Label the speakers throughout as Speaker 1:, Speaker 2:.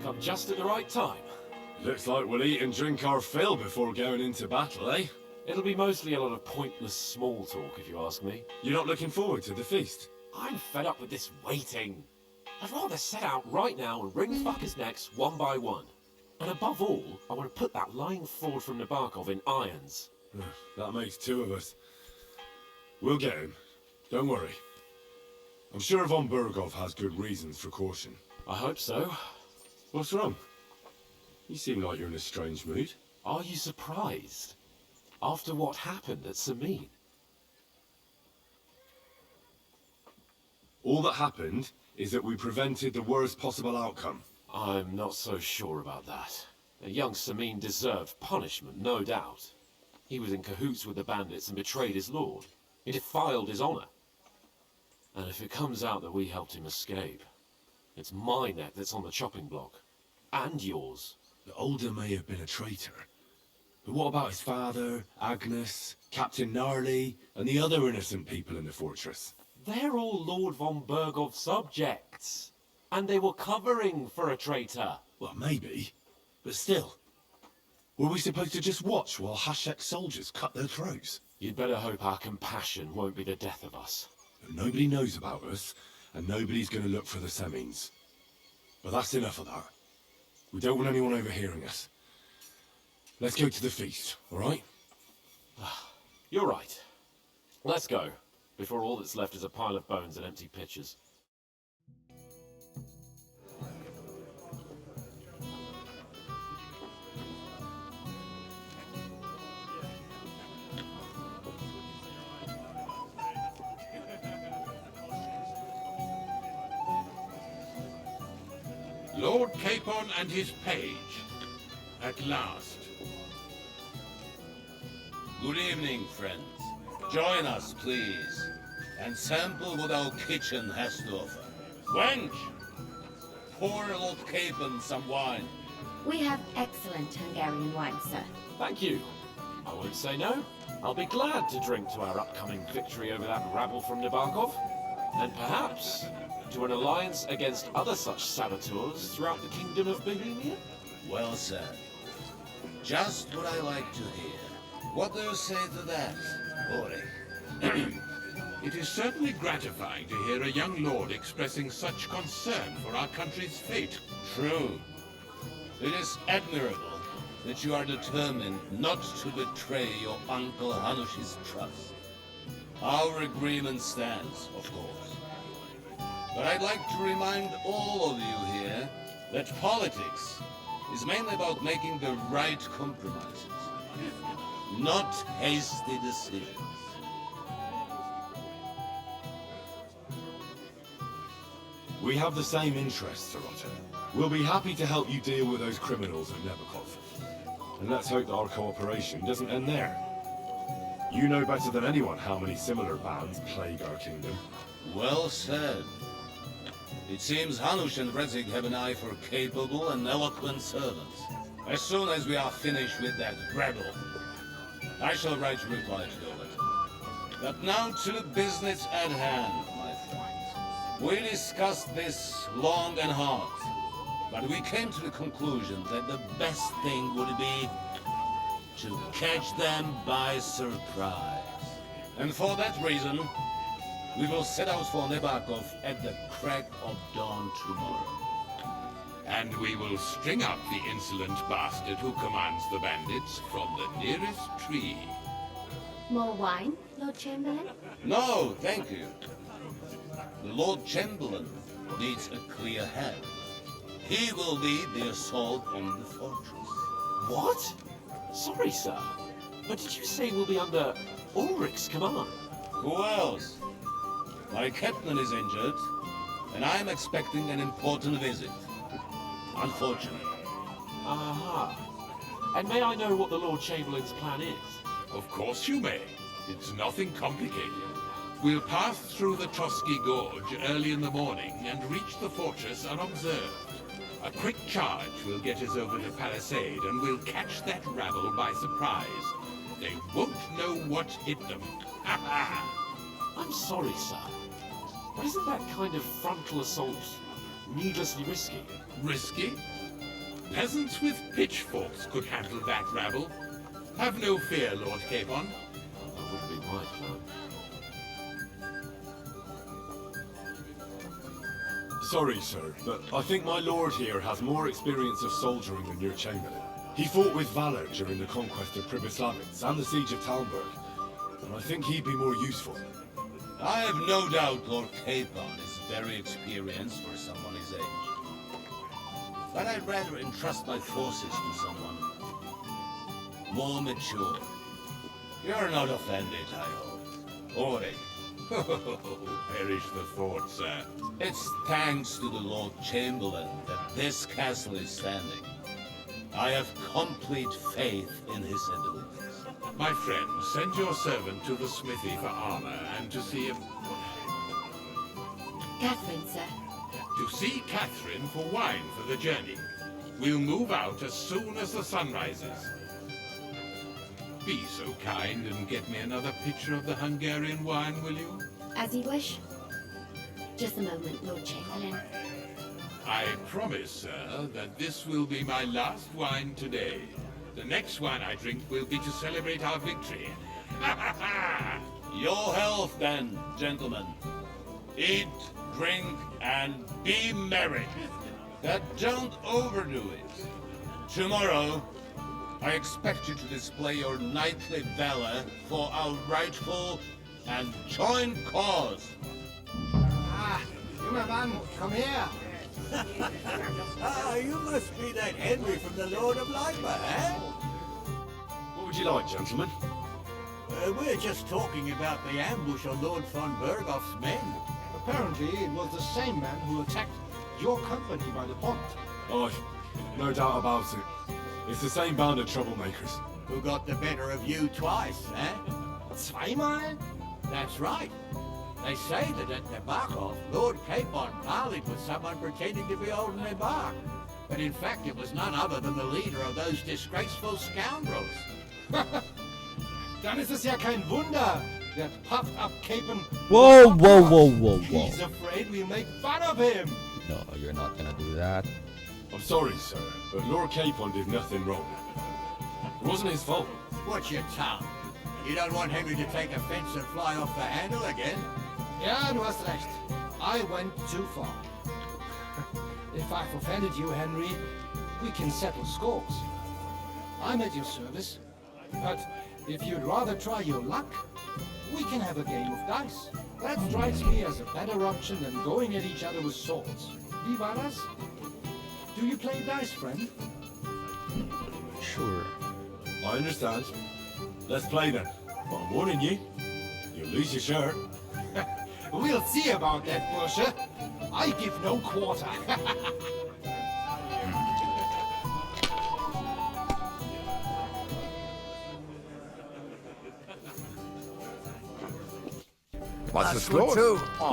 Speaker 1: Come just at the right time.
Speaker 2: Looks like we'll eat and drink our fill before going into battle, eh?
Speaker 1: It'll be mostly a lot of pointless small talk, if you ask me.
Speaker 2: You're not looking forward to the feast?
Speaker 1: I'm fed up with this waiting. I'd rather set out right now and wring fuckers' necks one by one. And above all, I want to put that lying fraud from Nabokov in irons.
Speaker 2: That makes two of us. We'll get him. Don't worry. I'm sure von Burgov has good reasons for caution.
Speaker 1: I hope so.
Speaker 2: What's wrong? You seem like you're in a strange mood.
Speaker 1: Are you surprised? After what happened at Samin?
Speaker 2: All that happened is that we prevented the worst possible outcome.
Speaker 1: I'm not so sure about that. The young Samin deserved punishment, no doubt. He was in cahoots with the bandits and betrayed his lord. He defiled his honor. And if it comes out that we helped him escape, it's my neck that's on the chopping block. And yours.
Speaker 2: The Older may have been a traitor. But what about his father, Agnes, Captain Gnarly, and the other innocent people in the fortress?
Speaker 1: They're all Lord von Burgov's subjects. And they were covering for a traitor.
Speaker 2: Well, maybe. But still. Were we supposed to just watch while Hashek's soldiers cut their throats?
Speaker 1: You'd better hope our compassion won't be the death of us.
Speaker 2: Nobody knows about us, and nobody's going to look for the Semines. But that's enough of that. We don't want anyone overhearing us. Let's go to the feast, all right?
Speaker 1: You're right. Let's go, before all that's left is a pile of bones and empty pitchers.
Speaker 3: Lord Capon and his page. At last.
Speaker 4: Good evening, friends. Join us, please, and sample what our kitchen has to offer. Wench! Pour Lord Capon some wine.
Speaker 5: We have excellent Hungarian wine, sir.
Speaker 1: Thank you. I won't say no. I'll be glad to drink to our upcoming victory over that rabble from Nabokov. And perhaps to an alliance against other such saboteurs throughout the Kingdom of Bohemia?
Speaker 4: Well said. Just what I like to hear. What do you say to that, Ori?
Speaker 3: It is certainly gratifying to hear a young lord expressing such concern for our country's fate.
Speaker 4: True. It is admirable that you are determined not to betray your Uncle Hanush's trust. Our agreement stands, of course. But I'd like to remind all of you here that politics is mainly about making the right compromises, not hasty decisions.
Speaker 2: We have the same interests, Sarota. We'll be happy to help you deal with those criminals at Nebokov. And let's hope that our cooperation doesn't end there. You know better than anyone how many similar bands plague our kingdom.
Speaker 4: Well said. It seems Hanush and Rezig have an eye for capable and eloquent servants. As soon as we are finished with that rabble, I shall write a reply to your letter. But now to the business at hand, my friends. We discussed this long and hard, but we came to the conclusion that the best thing would be to catch them by surprise. And for that reason, we will set out for Nabokov at the crack of dawn tomorrow.
Speaker 3: And we will string up the insolent bastard who commands the bandits from the nearest tree.
Speaker 5: More wine, Lord Chamberlain?
Speaker 4: No, thank you. The Lord Chamberlain needs a clear head. He will lead the assault on the fortress.
Speaker 1: What? Sorry, sir. But did you say we'll be under Ulrich's command?
Speaker 4: Who else? My captain is injured, and I am expecting an important visit. Unfortunately.
Speaker 1: Aha. And may I know what the Lord Chamberlain's plan is?
Speaker 3: Of course you may. It's nothing complicated. We'll pass through the Trotsky Gorge early in the morning and reach the fortress unobserved. A quick charge will get us over the palisade and we'll catch that rabble by surprise. They won't know what hit them. Ha ha!
Speaker 1: I'm sorry, sir. But isn't that kind of frontal assault needlessly risky?
Speaker 3: Risky? Peasants with pitchforks could handle that rabble. Have no fear, Lord Capon.
Speaker 1: That would be my plan.
Speaker 2: Sorry, sir, but I think my lord here has more experience of soldiering than your chamberlain. He fought with valor during the conquest of Pribyslavitz and the siege of Talmberg, and I think he'd be more useful.
Speaker 4: I have no doubt Lord Capon is very experienced for someone his age. But I'd rather entrust my forces to someone more mature. You're not offended, I hope. Ori.
Speaker 3: Perish the thought, sir.
Speaker 4: It's thanks to the Lord Chamberlain that this castle is standing. I have complete faith in his abilities.
Speaker 3: My friend, send your servant to the smithy for armor and to see him...
Speaker 5: Catherine, sir.
Speaker 3: To see Catherine for wine for the journey. We'll move out as soon as the sun rises. Be so kind and get me another pitcher of the Hungarian wine, will you?
Speaker 5: As you wish. Just a moment, Lord Chamberlain.
Speaker 3: I promise, sir, that this will be my last wine today. The next wine I drink will be to celebrate our victory.
Speaker 4: Your health, then, gentlemen. Eat, drink, and be merry. But don't overdo it. Tomorrow, I expect you to display your knightly valor for our rightful and joint cause.
Speaker 6: Ah, junger Mann, komm her!
Speaker 7: Ah, you must be that Henry from the Lord of Liber, eh?
Speaker 2: What would you like, gentlemen?
Speaker 7: We're just talking about the ambush on Lord von Bergoff's men.
Speaker 6: Apparently, it was the same man who attacked your company by the pond.
Speaker 2: Aye, no doubt about it. It's the same band of troublemakers.
Speaker 7: Who got the better of you twice, eh?
Speaker 6: Zweimal?
Speaker 7: That's right. They say that at Nabokov, Lord Capon parleyed with someone pretending to be old Nabob. But in fact, it was none other than the leader of those disgraceful scoundrels.
Speaker 6: Dann ist es ja kein Wunder, that puffed up Capon.
Speaker 8: Whoa, whoa, whoa, whoa, whoa.
Speaker 6: He's afraid we'll make fun of him.
Speaker 8: No, you're not gonna do that.
Speaker 2: I'm sorry, sir, but Lord Capon did nothing wrong. It wasn't his fault.
Speaker 7: Watch your tongue. You don't want Henry to take offense and fly off the handle again?
Speaker 6: Ja, du hast recht. I went too far. If I've offended you, Henry, we can settle scores. I'm at your service. But if you'd rather try your luck, we can have a game of dice. That strikes me as a better option than going at each other with swords. Wie war das? Do you play dice, friend?
Speaker 8: Sure.
Speaker 2: I understand. Let's play then. But I'm warning you, you'll lose your shirt.
Speaker 6: We'll see about that, Bursche. I give no quarter.
Speaker 9: Was ist los?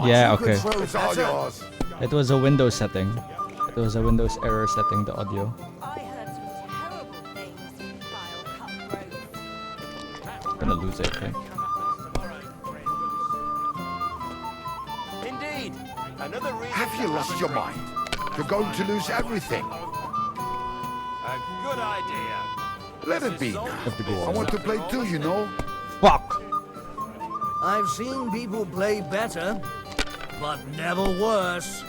Speaker 8: Yeah, okay.
Speaker 9: It's all yours.
Speaker 8: It was a Windows setting. It was a Windows error setting the audio.
Speaker 10: I heard some terrible things from vile cutthroats.
Speaker 8: I'm gonna lose it, I think.
Speaker 11: Indeed. Another reason.
Speaker 9: Have you lost your mind? You're going to lose everything.
Speaker 11: A good idea.
Speaker 9: Let it be now. I want to play too, you know.
Speaker 8: Fuck!
Speaker 7: I've seen people play better, but never worse.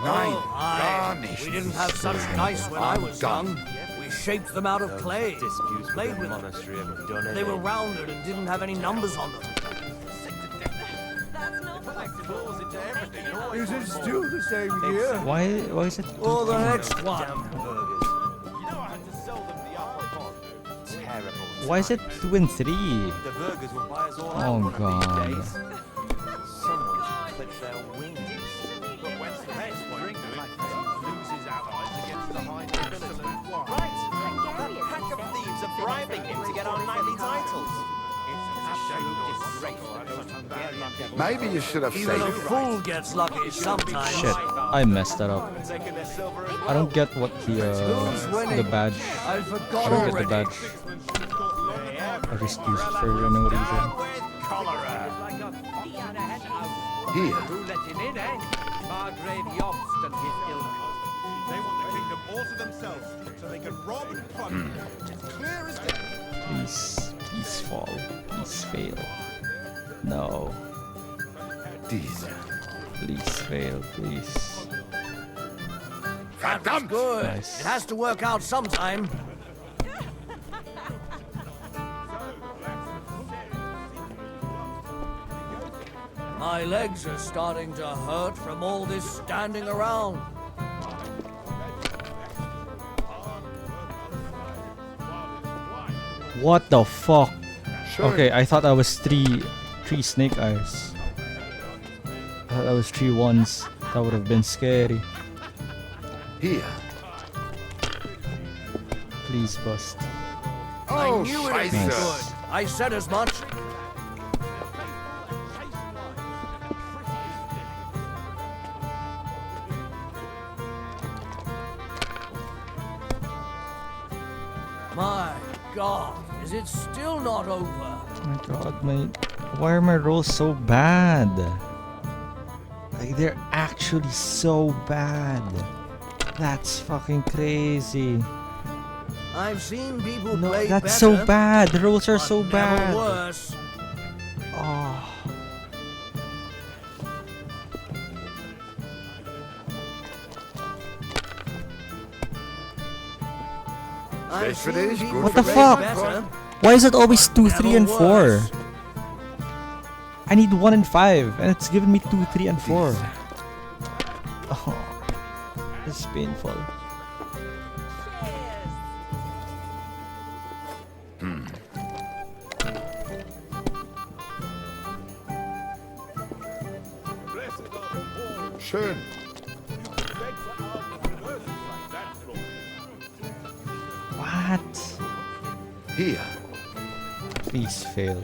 Speaker 9: Nine.
Speaker 7: Aye.
Speaker 9: Garnished.
Speaker 7: We didn't have such dice when I was young. We shaped them out of clay. Played with them. They were rounded and didn't have any numbers on them.
Speaker 10: That's not possible.
Speaker 7: Is it still the same year?
Speaker 8: Why is it?
Speaker 7: Or the next one?
Speaker 8: Why is it 2 and 3?
Speaker 11: The burgers will buy us all out
Speaker 8: Oh
Speaker 11: one of these
Speaker 8: god.
Speaker 11: days. Someone should clip their wings. But when the next one loses allies against the high nobility. Right. That pack of thieves are bribing him to get our knightly titles.
Speaker 9: Maybe you should have
Speaker 12: Even
Speaker 9: saved
Speaker 12: a
Speaker 9: it.
Speaker 12: fool gets lucky sometimes.
Speaker 8: Shit, I messed that up. I don't get what the badge.
Speaker 12: I
Speaker 8: I
Speaker 12: forgot
Speaker 8: don't get the
Speaker 12: already.
Speaker 8: badge. I just used it for no reason.
Speaker 9: Here.
Speaker 11: Who let him in, eh? Margrave Jobst and his ilk. They want the kingdom all to themselves, so they can rob and plunder. It's clear as day.
Speaker 8: Please fall. Please fail. No.
Speaker 9: These.
Speaker 8: Please fail, please.
Speaker 12: That's good.
Speaker 8: Nice.
Speaker 12: It has to work out sometime. My legs are starting to hurt from all this standing around.
Speaker 8: What the fuck?
Speaker 9: Sure.
Speaker 8: Okay, I thought I was three snake eyes. I thought I was 3 ones. That would have been scary.
Speaker 9: Here.
Speaker 8: Please bust.
Speaker 12: I
Speaker 9: Oh,
Speaker 12: knew it'd be
Speaker 8: Nice.
Speaker 12: good. I said as much. My God, is it still not over?
Speaker 8: Oh my god, why are my rolls so bad? Like, they're actually so bad. That's fucking crazy.
Speaker 12: I've seen people
Speaker 8: No,
Speaker 12: play
Speaker 8: that's
Speaker 12: better,
Speaker 8: so bad. The rolls are
Speaker 12: but
Speaker 8: so
Speaker 12: never
Speaker 8: bad.
Speaker 12: worse.
Speaker 8: Oh.
Speaker 12: I've
Speaker 9: for
Speaker 12: seen
Speaker 9: this,
Speaker 12: people
Speaker 9: good
Speaker 8: What the
Speaker 12: play
Speaker 8: fuck?
Speaker 12: better,
Speaker 8: Why is it always 2, 3, and 4?
Speaker 12: worse.
Speaker 8: I need 1 and 5, and it's giving me 2, 3, and 4. Oh, this is painful.
Speaker 9: Schön.
Speaker 8: What?
Speaker 9: Here.
Speaker 8: Please fail.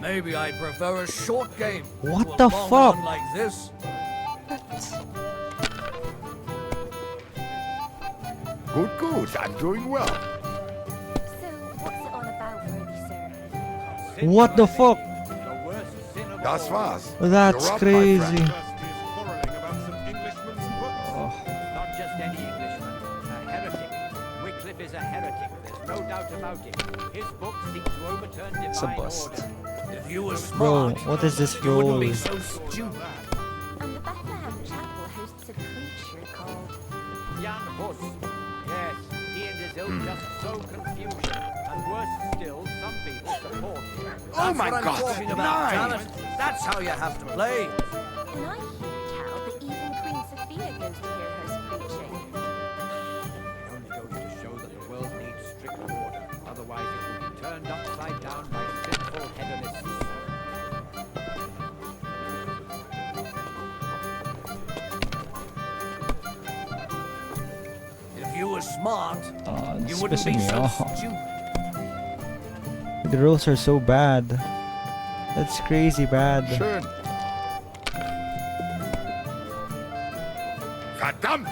Speaker 12: Maybe I prefer a short game.
Speaker 8: What
Speaker 12: to a
Speaker 8: the
Speaker 12: long
Speaker 8: fuck?
Speaker 12: one like this.
Speaker 9: Good, good. I'm doing well.
Speaker 10: So, what's it all about, really, sir?
Speaker 8: What the fuck?
Speaker 11: The worst sin of
Speaker 9: Das
Speaker 11: all.
Speaker 9: war's.
Speaker 8: That's
Speaker 9: You're up, my
Speaker 8: crazy.
Speaker 9: friend.
Speaker 11: Not just any Englishman, a heretic. Wycliffe is a heretic, there's no doubt about it. His books seek to overturn
Speaker 8: It's a
Speaker 11: divine
Speaker 8: bust.
Speaker 11: order.
Speaker 12: If you were
Speaker 8: Bro,
Speaker 12: smart,
Speaker 8: what is this
Speaker 12: you wouldn't
Speaker 8: roll?
Speaker 12: be so stupid.
Speaker 10: And the Bethlehem Chapel hosts a creature called...
Speaker 11: Jan Hus. Yes, he and his ilk just sow confusion. And worse still, some people support him.
Speaker 12: That's
Speaker 9: my
Speaker 12: what I'm
Speaker 9: God,
Speaker 12: talking about,
Speaker 9: nine.
Speaker 12: damn it. That's how you have to play.
Speaker 10: And I hear tell that even Queen Sophia goes to hear her preaching.
Speaker 11: It only goes to show that the world needs strict order. Otherwise it will be turned upside down by sinful hedonists.
Speaker 12: If you were smart,
Speaker 8: Oh,
Speaker 12: you
Speaker 8: it's
Speaker 12: wouldn't
Speaker 8: pissing
Speaker 12: be
Speaker 8: me
Speaker 12: so
Speaker 8: off.
Speaker 12: stupid.
Speaker 8: The rolls are so bad. That's crazy bad.
Speaker 9: Schön. Verdammt!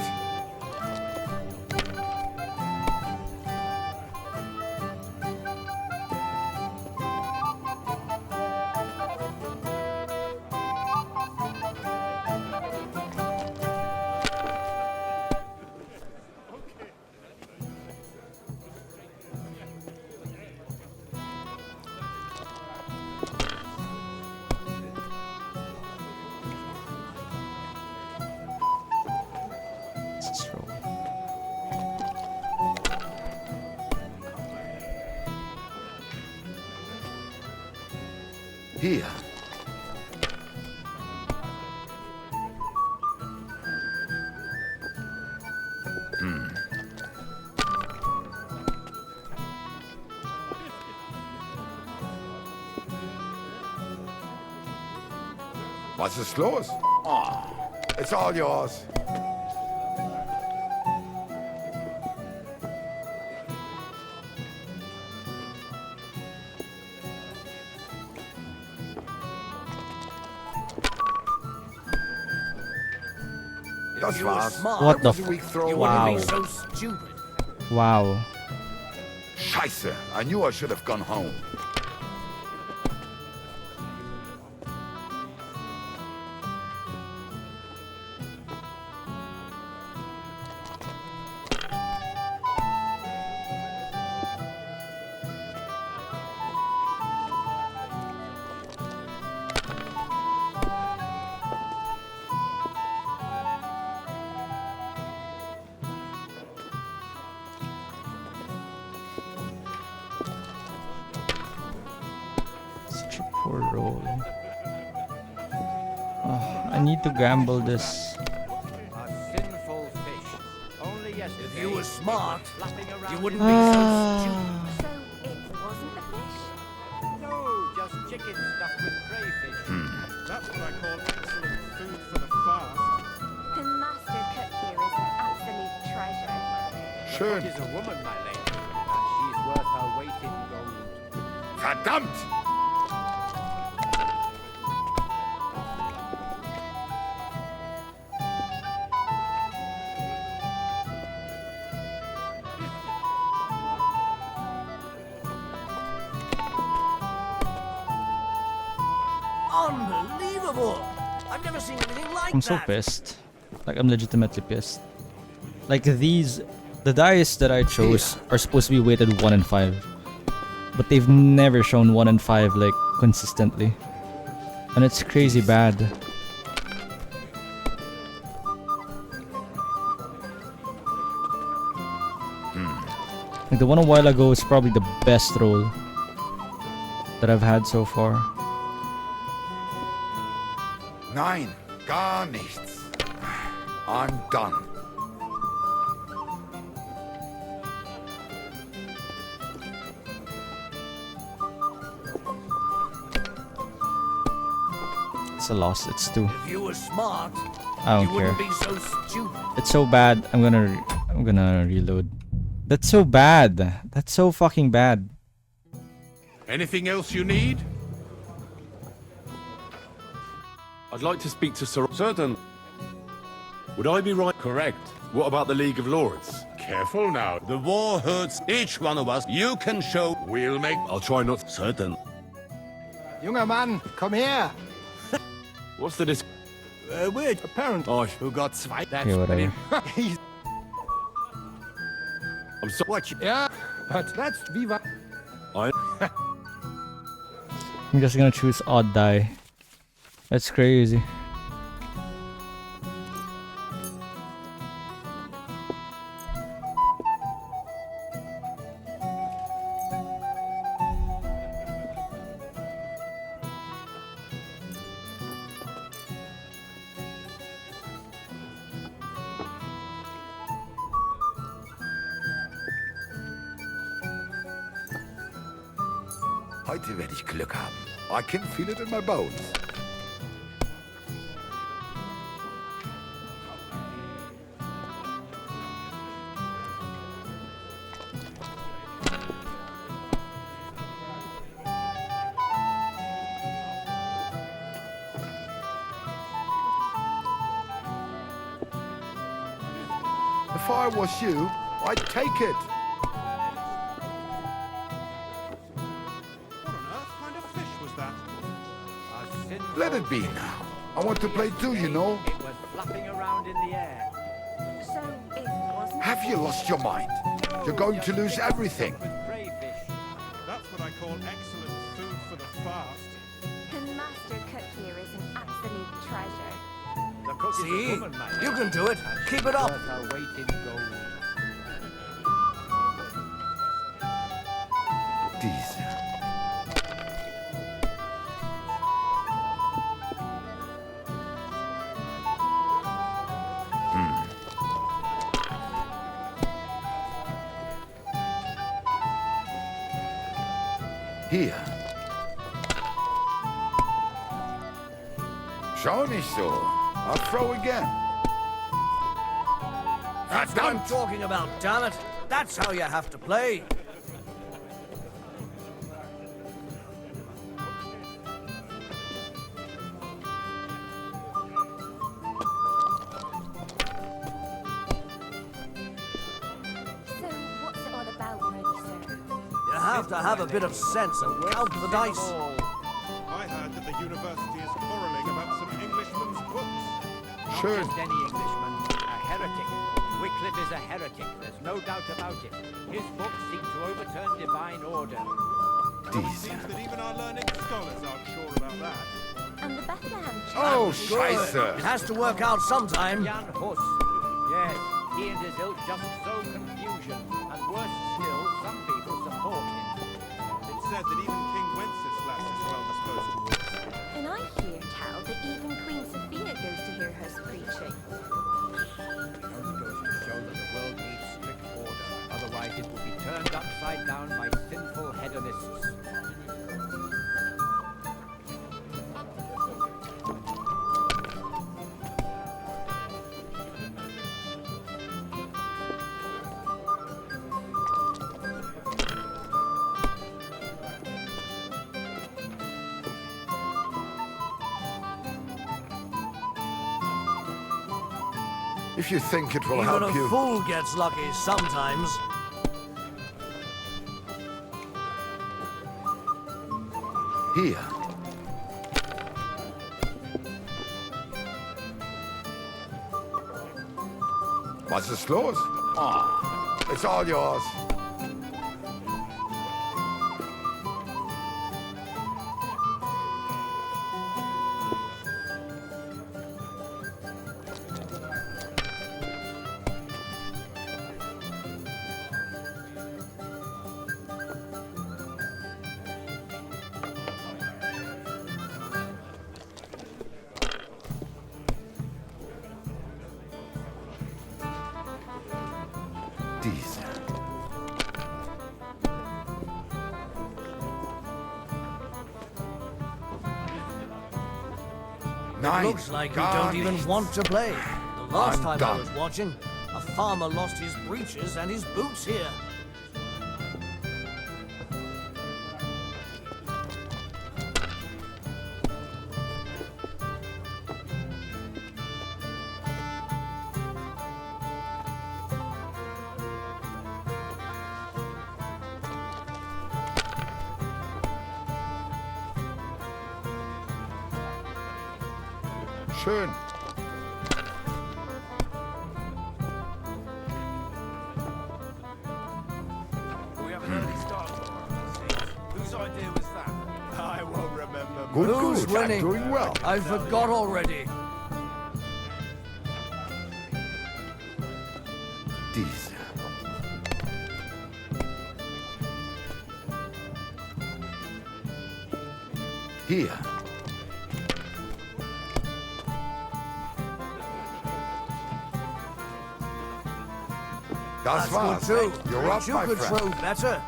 Speaker 8: Let's roll.
Speaker 9: Hier. Was ist los? Oh, it's all yours. Das
Speaker 12: If you were
Speaker 9: war's.
Speaker 12: smart,
Speaker 8: What the
Speaker 9: was a weak throw.
Speaker 12: you
Speaker 8: Wow.
Speaker 12: wouldn't be so stupid.
Speaker 8: Wow.
Speaker 9: Scheiße. I knew I should have gone home.
Speaker 8: Such a poor roll. Oh, I need to gamble this.
Speaker 11: A sinful fish. Only yesterday.
Speaker 12: If you were smart,
Speaker 11: flapping around
Speaker 12: you
Speaker 11: in
Speaker 12: wouldn't
Speaker 11: the-
Speaker 12: be so
Speaker 8: Ah.
Speaker 12: stupid.
Speaker 10: So it wasn't a fish?
Speaker 11: No, just chicken stuffed with crayfish.
Speaker 13: That's what I call excellent food for the fast.
Speaker 10: The master cook here is an absolute treasure.
Speaker 9: Schön.
Speaker 11: She's a woman, my lady, and she's worth her weight in gold.
Speaker 9: Verdammt!
Speaker 12: Unbelievable! I've never seen anything like
Speaker 8: I'm so
Speaker 12: that.
Speaker 8: pissed. Like, I'm legitimately pissed. Like, the dice that I chose are supposed to be weighted 1 and 5. But they've never shown 1 and 5, like, consistently. And it's crazy bad. Like, the one a while ago is probably the best roll that I've had so far.
Speaker 9: Nein, gar nichts. I'm done.
Speaker 8: It's a loss. It's 2.
Speaker 12: If you were smart,
Speaker 8: I
Speaker 12: you
Speaker 8: don't care.
Speaker 12: wouldn't be so stupid.
Speaker 8: It's so bad. I'm gonna reload. That's so bad. That's so fucking bad.
Speaker 3: Anything else you need?
Speaker 2: I'd like to speak to Sir... Certain. Would I be right? Correct. What about the League of Lords?
Speaker 3: Careful now.
Speaker 4: The war hurts each one of us. You can show.
Speaker 3: We'll make...
Speaker 2: I'll try not...
Speaker 4: Certain.
Speaker 6: Junger Mann, komm her!
Speaker 2: What's the dis...
Speaker 6: Weird. Apparently.
Speaker 2: Oh,
Speaker 6: Who got zwei?
Speaker 8: Okay, whatever.
Speaker 6: He's...
Speaker 2: I'm sorry.
Speaker 6: What? Yeah, but that's Viva.
Speaker 8: I'm just gonna choose odd die. That's crazy.
Speaker 9: Heute werde ich Glück haben. I can feel it in my bones. If I was you, I'd take it.
Speaker 13: What on earth kind of fish was that?
Speaker 11: A sinful
Speaker 9: Let it be now. I want to play too, you know.
Speaker 11: It was flapping around in the air.
Speaker 10: So it wasn't
Speaker 9: Have you lost your mind? You're going to lose everything.
Speaker 11: With crayfish.
Speaker 13: That's what I call excellent food for the fast.
Speaker 10: the master cook here is an absolute treasure.
Speaker 11: The cook is a
Speaker 12: See?
Speaker 11: woman, my lady,
Speaker 12: You can do it.
Speaker 11: and
Speaker 12: Keep
Speaker 11: she's
Speaker 12: it up.
Speaker 11: worth her weight in gold.
Speaker 9: Diese. Hier. Schau nicht so. I'll throw again.
Speaker 12: That's what I'm talking about, damn it. That's how you have to play. have to have a bit of sense and count the dice.
Speaker 13: I heard that the university is quarreling about some Englishman's books.
Speaker 9: Schön.
Speaker 14: Not just any Englishman, a heretic. Wycliffe is a heretic, there's no doubt about it. His books seek to overturn divine order.
Speaker 13: It seems that even our learned scholars aren't sure about that.
Speaker 10: And the Bethlehem
Speaker 9: Oh,
Speaker 10: child.
Speaker 9: scheiße.
Speaker 12: It has to work out sometime.
Speaker 14: Jan Hus. Yes, he and his ilk just sow confusion. And worse still, some people support him.
Speaker 13: It's said that even King Wenceslas is well disposed towards us.
Speaker 10: And I hear tell that even Queen Sophia goes to hear her preaching.
Speaker 14: It only goes to show that the world needs strict order. Otherwise it will be turned upside down by sinful hedonists.
Speaker 9: If you think it will
Speaker 12: Even
Speaker 9: help
Speaker 12: a
Speaker 9: you...
Speaker 12: fool gets lucky sometimes.
Speaker 9: Here. Was ist los? Oh, it's all yours. Diese. Nein,
Speaker 12: Looks like you
Speaker 9: gar
Speaker 12: don't even
Speaker 9: nichts.
Speaker 12: want to play. The last
Speaker 9: I'm
Speaker 12: time I
Speaker 9: done.
Speaker 12: was watching, a farmer lost his breeches and his boots here.
Speaker 9: Schön.
Speaker 11: We have an early start. Whose idea was that? I won't remember.
Speaker 9: Good,
Speaker 12: Who's
Speaker 9: good. I'm
Speaker 12: winning?
Speaker 9: doing well.
Speaker 12: I forgot already.
Speaker 9: Diese. Hier. Das
Speaker 12: That's
Speaker 9: war's.
Speaker 12: good too.
Speaker 9: You're up,
Speaker 12: you
Speaker 9: my
Speaker 12: could
Speaker 9: friend.
Speaker 12: throw better.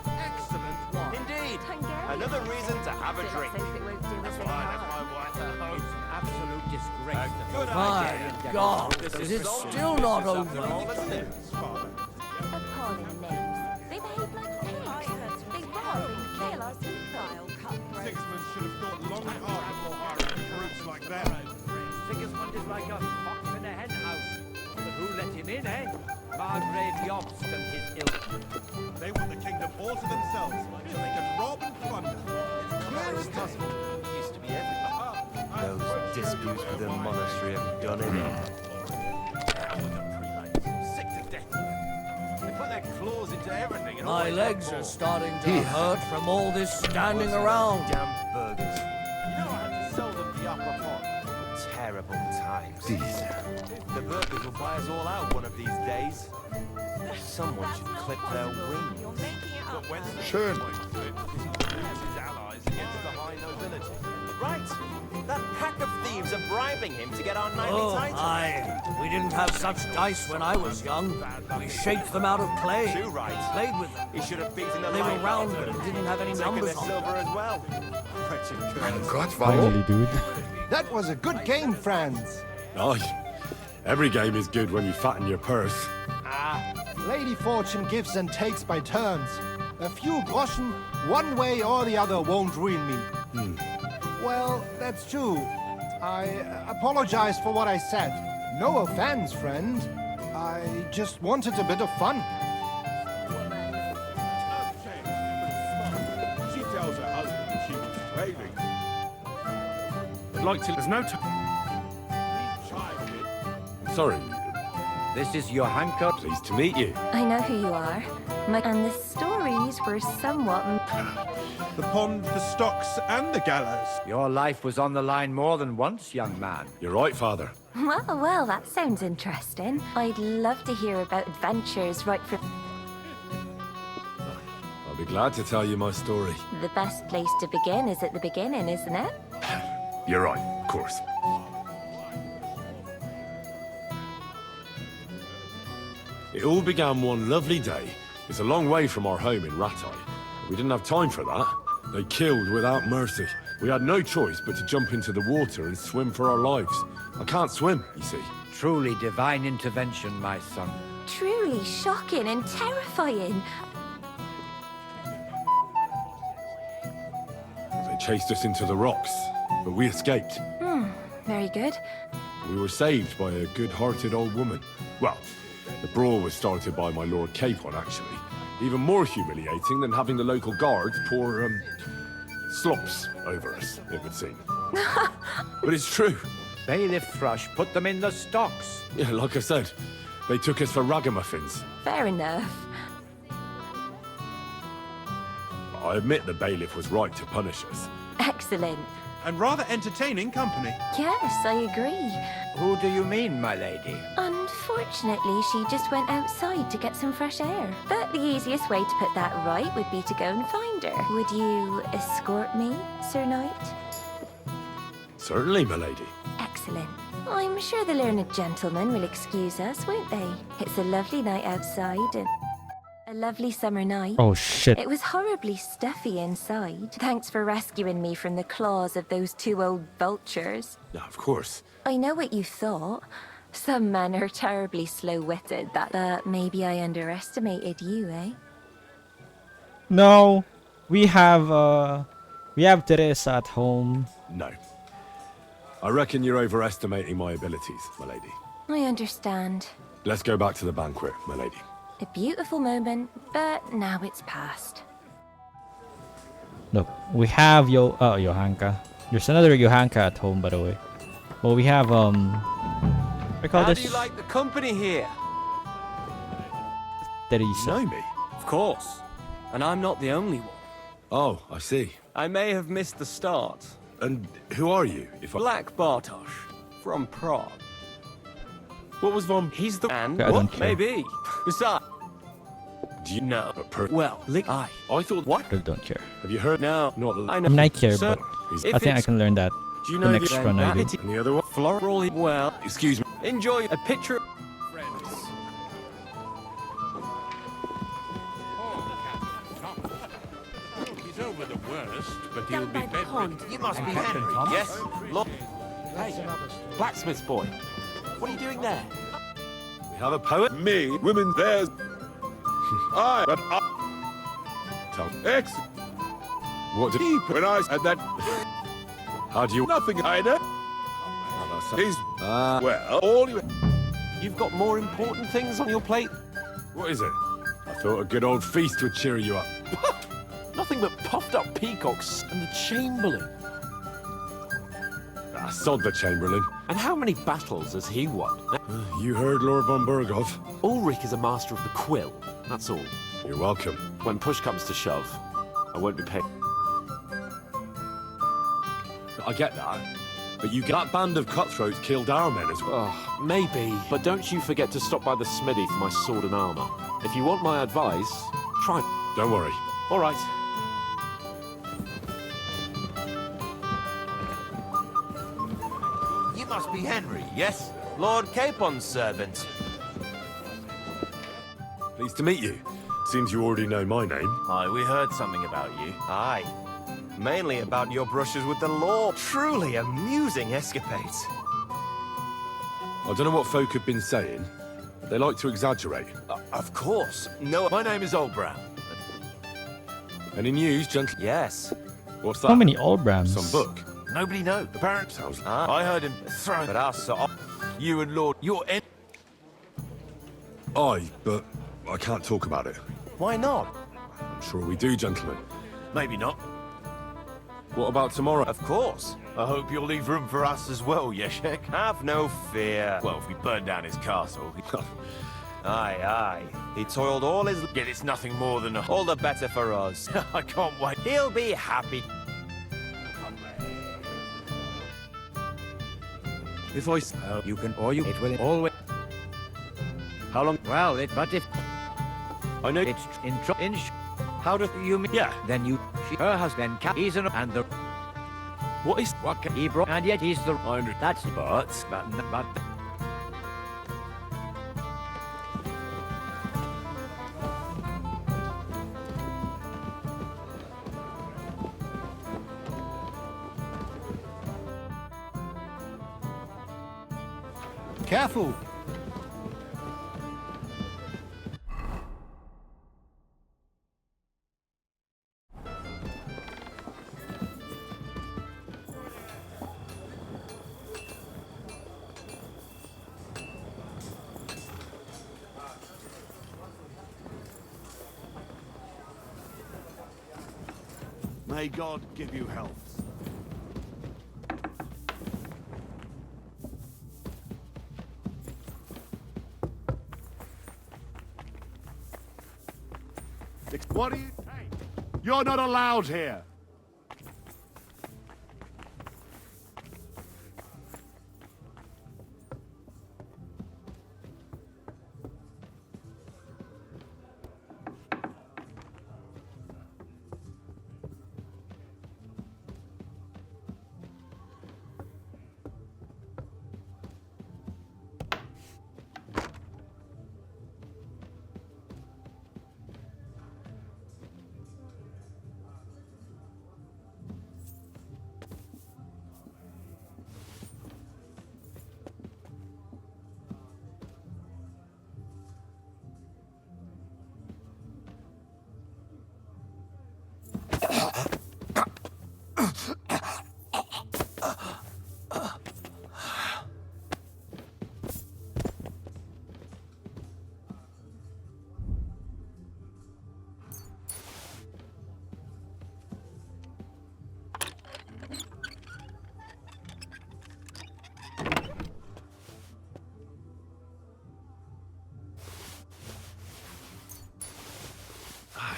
Speaker 13: Excellent one.
Speaker 11: Indeed.
Speaker 10: Hungarian.
Speaker 11: Another reason to have a
Speaker 10: Sit
Speaker 11: drink.
Speaker 10: like those that won't do
Speaker 11: That's
Speaker 10: as they
Speaker 11: why I left
Speaker 10: are.
Speaker 11: my wife at home.
Speaker 14: It's an absolute disgrace. that
Speaker 11: Good
Speaker 14: those
Speaker 12: My
Speaker 14: Hungarian
Speaker 12: God,
Speaker 14: decadents-
Speaker 12: is it still not over?
Speaker 11: All the news, Father.
Speaker 10: Appalling names. They behave like pigs. They rob and kill our people.
Speaker 13: Sigismund should have thought long and hard before hiring brutes like them.
Speaker 14: Sigismund is like a fox in a hen house. But who let him in, eh? Margrave Jobst and his ilk.
Speaker 13: They want the kingdom all to themselves, so they can rob and plunder. It's clear as day.
Speaker 11: Used to be everything. Those disputes with the monastery have done it in. Sick to death. They put their claws into everything and
Speaker 12: My
Speaker 11: always
Speaker 12: legs
Speaker 11: want
Speaker 12: are
Speaker 11: more.
Speaker 12: starting to
Speaker 9: Here.
Speaker 12: hurt from all this standing around.
Speaker 11: Damn burgers. You know I had to sell them the upper pot. Terrible times.
Speaker 9: Diese.
Speaker 11: The burgers will buy us all out one of these days. Someone should clip their wings. But when's the
Speaker 9: Schön.
Speaker 11: point to it? As his allies against the high nobility. Right. That pack of thieves are bribing him to get our knightly
Speaker 12: Oh,
Speaker 11: title.
Speaker 12: aye. We didn't have such dice when I was young. We shaped them out of clay.
Speaker 11: Too right.
Speaker 12: Played with them.
Speaker 11: He should have beaten the
Speaker 12: They were
Speaker 11: life
Speaker 12: round
Speaker 11: out of
Speaker 12: and
Speaker 11: them.
Speaker 12: didn't have any
Speaker 11: Taken
Speaker 12: numbers
Speaker 11: their
Speaker 12: on them.
Speaker 11: silver as well. Wretched
Speaker 9: Mein
Speaker 11: curs.
Speaker 9: Gott, warum?
Speaker 8: Finally, dude.
Speaker 15: That was a good game, friends.
Speaker 2: Oh, every game is good when you fatten your purse.
Speaker 15: Lady Fortune gives and takes by turns. A few groschen, one way or the other, won't ruin me. Well, that's true. I apologize for what I said. No offense, friend. I just wanted a bit of fun.
Speaker 2: I'd like to... There's no time. Sorry.
Speaker 14: This is Johanka.
Speaker 2: Pleased to meet you.
Speaker 10: I know who you are. And the stories were somewhat...
Speaker 13: The pond, the stocks, and the gallows.
Speaker 14: Your life was on the line more than once, young man.
Speaker 2: You're right, Father.
Speaker 10: Well, that sounds interesting. I'd love to hear about adventures right from...
Speaker 2: I'll be glad to tell you my story.
Speaker 10: The best place to begin is at the beginning, isn't it?
Speaker 2: You're right, of course. It all began one lovely day. It's a long way from our home in Ratai. We didn't have time for that. They killed without mercy. We had no choice but to jump into the water and swim for our lives. I can't swim, you see.
Speaker 14: Truly divine intervention, my son.
Speaker 10: Truly shocking and terrifying.
Speaker 2: They chased us into the rocks, but we escaped.
Speaker 10: Very good.
Speaker 2: We were saved by a good-hearted old woman. Well, the brawl was started by my Lord Capon, actually. Even more humiliating than having the local guards pour, slops over us, it would seem. But it's true.
Speaker 14: Bailiff Thrush put them in the stocks.
Speaker 2: Yeah, like I said, they took us for ragamuffins.
Speaker 10: Fair enough.
Speaker 2: I admit the bailiff was right to punish us.
Speaker 10: Excellent.
Speaker 13: And rather entertaining company.
Speaker 10: Yes, I agree.
Speaker 14: Who do you mean, my lady?
Speaker 10: Unfortunately, she just went outside to get some fresh air. But the easiest way to put that right would be to go and find her. Would you escort me, Sir Knight?
Speaker 2: Certainly, my lady.
Speaker 10: Excellent. I'm sure the learned gentlemen will excuse us, won't they? It's a lovely night outside and a lovely summer night.
Speaker 8: Oh shit.
Speaker 10: It was horribly stuffy inside. Thanks for rescuing me from the claws of those two old vultures.
Speaker 2: Yeah, of course.
Speaker 10: I know what you thought. Some men are terribly slow-witted, but maybe I underestimated you, eh?
Speaker 8: No. We have Teresa at home.
Speaker 2: No. I reckon you're overestimating my abilities, my lady.
Speaker 10: I understand.
Speaker 2: Let's go back to the banquet, my lady.
Speaker 10: A beautiful moment, but now it's past.
Speaker 8: Look, we have Johanka. There's another Johanka at home, by the way. Well, we have what do you call
Speaker 11: How
Speaker 8: this?
Speaker 11: do you like the company here?
Speaker 8: Teresa.
Speaker 2: Know me?
Speaker 11: Of course. And I'm not the only one.
Speaker 2: Oh, I see.
Speaker 11: I may have missed the start.
Speaker 2: And who are you, if I...
Speaker 11: Black Bartosz, from Prague.
Speaker 2: What was Von...
Speaker 11: He's the... And
Speaker 8: I don't
Speaker 11: what?
Speaker 8: care.
Speaker 11: Maybe. Besides...
Speaker 2: Do you
Speaker 11: know?
Speaker 2: Well,
Speaker 11: I
Speaker 2: thought...
Speaker 11: What?
Speaker 8: I don't care.
Speaker 2: Have you heard?
Speaker 11: No.
Speaker 2: Not
Speaker 11: I
Speaker 8: I
Speaker 11: know.
Speaker 8: mean, I care,
Speaker 11: Sir,
Speaker 8: but
Speaker 11: if
Speaker 8: I think I
Speaker 11: it's-
Speaker 8: can learn that
Speaker 2: Do you
Speaker 8: the
Speaker 2: know
Speaker 8: next run I do.
Speaker 2: Any other one?
Speaker 11: Floral... Well...
Speaker 2: Excuse me.
Speaker 11: Enjoy a picture...
Speaker 3: He's over the worst, but he'll be bedridden.
Speaker 11: You must be
Speaker 14: Captain
Speaker 11: Henry.
Speaker 14: Thomas?
Speaker 11: Yes? Look.
Speaker 1: Hey, blacksmith's boy. What are you doing there?
Speaker 2: We have a poet. Me, women, theirs. I, but I... Tell X. What did he when I said that? How do you... Nothing, I know. He's... well, all you...
Speaker 1: You've got more important things on your plate?
Speaker 2: What is it? I thought a good old feast would cheer you up.
Speaker 1: Nothing but puffed up peacocks and the Chamberlain.
Speaker 2: Ah, sod the Chamberlain.
Speaker 1: And how many battles has he won?
Speaker 2: You heard Lord von Burgov.
Speaker 1: Ulrich is a master of the quill, that's all.
Speaker 2: You're welcome.
Speaker 1: When push comes to shove, I won't be paid.
Speaker 2: I get that. But you get that band of cutthroats killed our men as well.
Speaker 1: Oh, maybe. But don't you forget to stop by the smithy for my sword and armor. If you want my advice, try...
Speaker 2: Don't worry.
Speaker 1: All right.
Speaker 11: You must be Henry, yes? Lord Capon's servant.
Speaker 2: Pleased to meet you. Seems you already know my name.
Speaker 11: Aye, we heard something about you. Aye. Mainly about your brushes with the law. Truly amusing escapades.
Speaker 2: I don't know what folk have been saying. They like to exaggerate.
Speaker 11: Of course. No, my name is Oldbrown.
Speaker 2: Any news, gentlemen?
Speaker 11: Yes.
Speaker 2: What's that?
Speaker 8: How many Allbrams?
Speaker 2: Some book.
Speaker 11: Nobody knows. Apparently.
Speaker 2: Sounds...
Speaker 11: I heard him throw at us. So you and Lord... You're in...
Speaker 2: Aye, but I can't talk about it.
Speaker 11: Why not?
Speaker 2: I'm sure we do, gentlemen.
Speaker 11: Maybe not.
Speaker 2: What about tomorrow?
Speaker 11: Of course. I hope you'll leave room for us as well, Yeshek. Have no fear. Well, if we burn down his castle. Aye, aye. He toiled all his... Yet it's nothing more than all the better for us. I can't wait. He'll be happy.
Speaker 14: If I... you can, or you... It will always...
Speaker 11: How long?
Speaker 14: Well, but if...
Speaker 11: I know...
Speaker 14: It's how do you mean?
Speaker 11: Yeah.
Speaker 14: Then you... her husband, he's an... And the...
Speaker 11: What is...
Speaker 14: What can he brought? And yet he's the... That's...
Speaker 11: But...
Speaker 14: But...
Speaker 15: Careful!
Speaker 13: May God give you health. What do you take? You're not allowed here.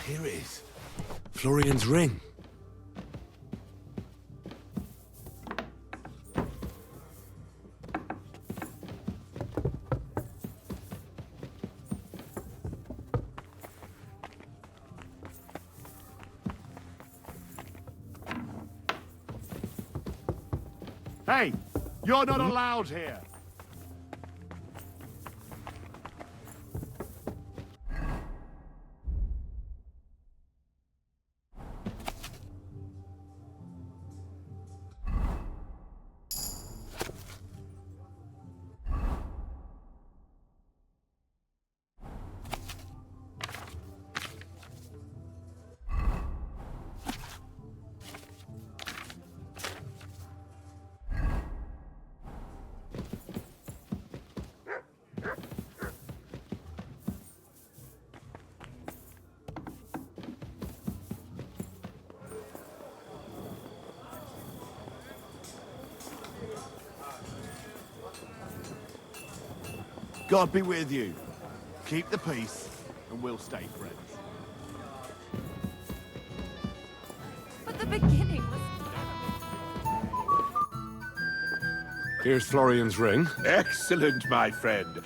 Speaker 2: Here it is. Florian's ring.
Speaker 13: Hey, you're not allowed here. God be with you. Keep the peace, and we'll stay friends.
Speaker 10: But the beginning was...
Speaker 2: Here's Florian's ring.
Speaker 16: Excellent, my friend.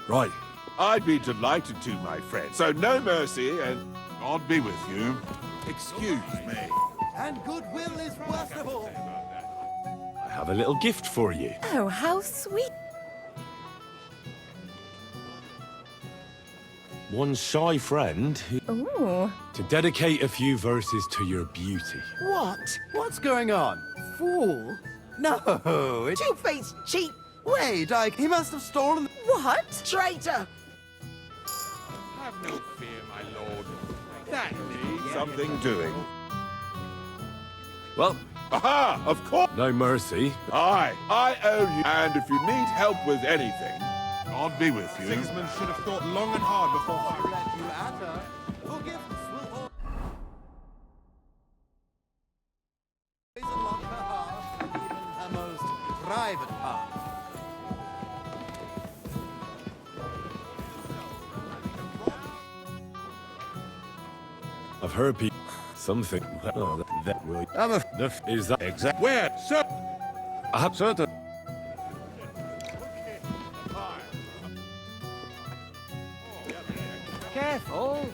Speaker 2: Right.
Speaker 16: I'd be delighted to, my friend. So no mercy, and God be with you. Excuse me.
Speaker 13: And goodwill is worst of all.
Speaker 2: I have a little gift for you.
Speaker 10: Oh, how sweet.
Speaker 2: One shy friend who...
Speaker 10: Ooh.
Speaker 2: to dedicate a few verses to your beauty.
Speaker 17: What? What's going on? Fool? No, it's two-faced cheat. Wait, he must have stolen...
Speaker 10: What?
Speaker 17: Traitor!
Speaker 3: Have no fear, my lord. That needs
Speaker 16: Something doing.
Speaker 2: Well...
Speaker 16: Aha! Of course!
Speaker 2: No mercy.
Speaker 16: Aye, I owe you. And if you need help with anything, God be with you.
Speaker 13: Sigismund should have thought long and hard before I let you at her. Forgiveness will all...
Speaker 2: I've heard people... Something... Oh, that will... Is that exact...
Speaker 3: Where, sir?
Speaker 2: I have certain...
Speaker 12: Careful.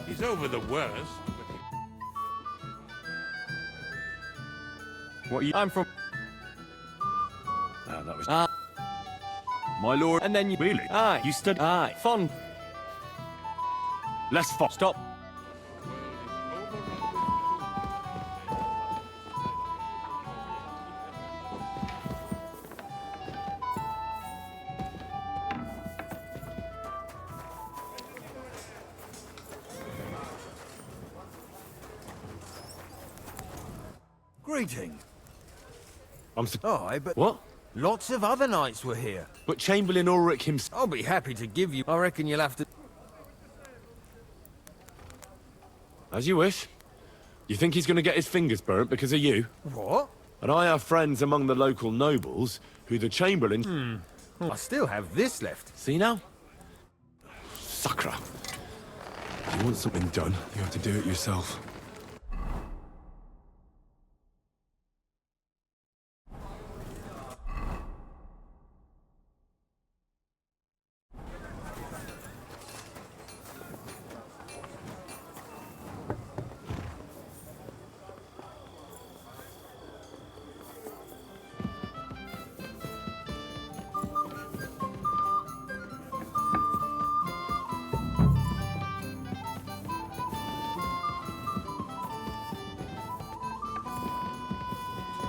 Speaker 3: He's over the worst.
Speaker 11: What are you... I'm from...
Speaker 2: that was...
Speaker 11: My lord... And then you...
Speaker 2: Really?
Speaker 11: Aye. You stood... Aye. Fun.
Speaker 2: Let's
Speaker 11: Stop.
Speaker 14: Greeting.
Speaker 2: Aye,
Speaker 14: but
Speaker 2: What?
Speaker 14: lots of other knights were here.
Speaker 2: But Chamberlain Ulrich himself...
Speaker 14: I'll be happy to give you. I reckon you'll have to.
Speaker 2: As you wish. You think he's going to get his fingers burnt because of you?
Speaker 14: What?
Speaker 2: And I have friends among the local nobles who the Chamberlain...
Speaker 14: I still have this left.
Speaker 2: See now? Sacra. If you want something done, you have to do it yourself.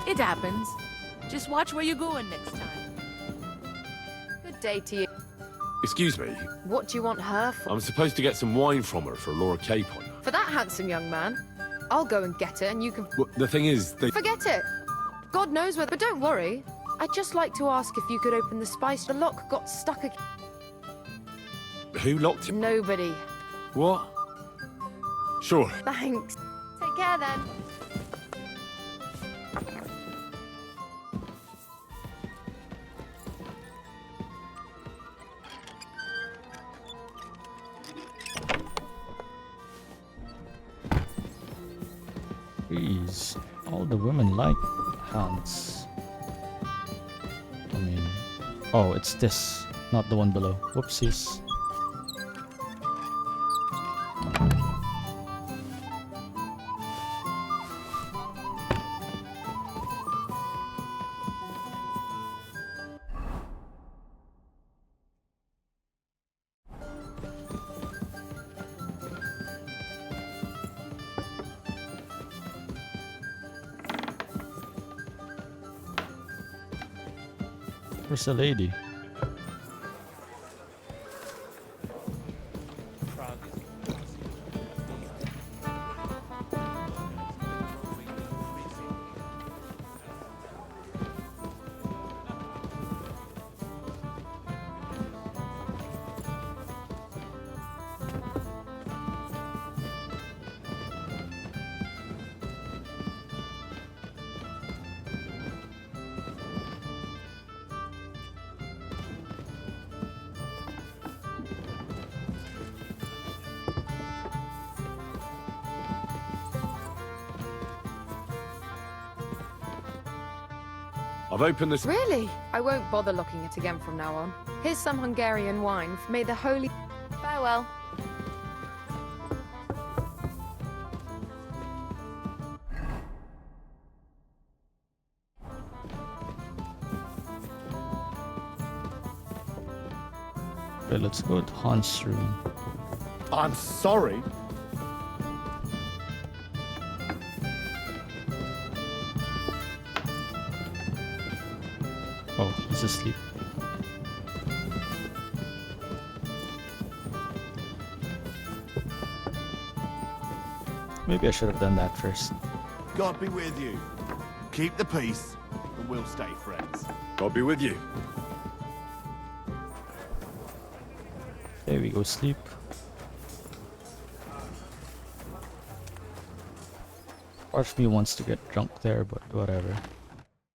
Speaker 18: It happens. Just watch where you're going next time.
Speaker 19: Good day to you.
Speaker 2: Excuse me.
Speaker 19: What do you want her for?
Speaker 2: I'm supposed to get some wine from her for Laura Capon.
Speaker 19: For that handsome young man? I'll go and get it and you can...
Speaker 2: Well, the thing is, they...
Speaker 19: Forget it! God knows whether... But don't worry. I'd just like to ask if you could open the spice. The lock got stuck again.
Speaker 2: Who locked him?
Speaker 19: Nobody.
Speaker 2: What? Sure.
Speaker 19: Thanks. Take care then.
Speaker 8: Jeez, all the women like hands. I mean, oh, it's this, not the one below. Whoopsies. Where's the lady?
Speaker 2: I've opened this...
Speaker 19: Really? I won't bother locking it again from now on. Here's some Hungarian wine. May the holy... Farewell.
Speaker 8: Okay, let's go to Hans' room.
Speaker 9: I'm sorry.
Speaker 8: Oh, he's asleep. Maybe I should have done that first.
Speaker 16: God be with you. Keep the peace, and we'll stay friends.
Speaker 2: God be with you.
Speaker 8: There we go, sleep. Part of me wants to get drunk there, but whatever.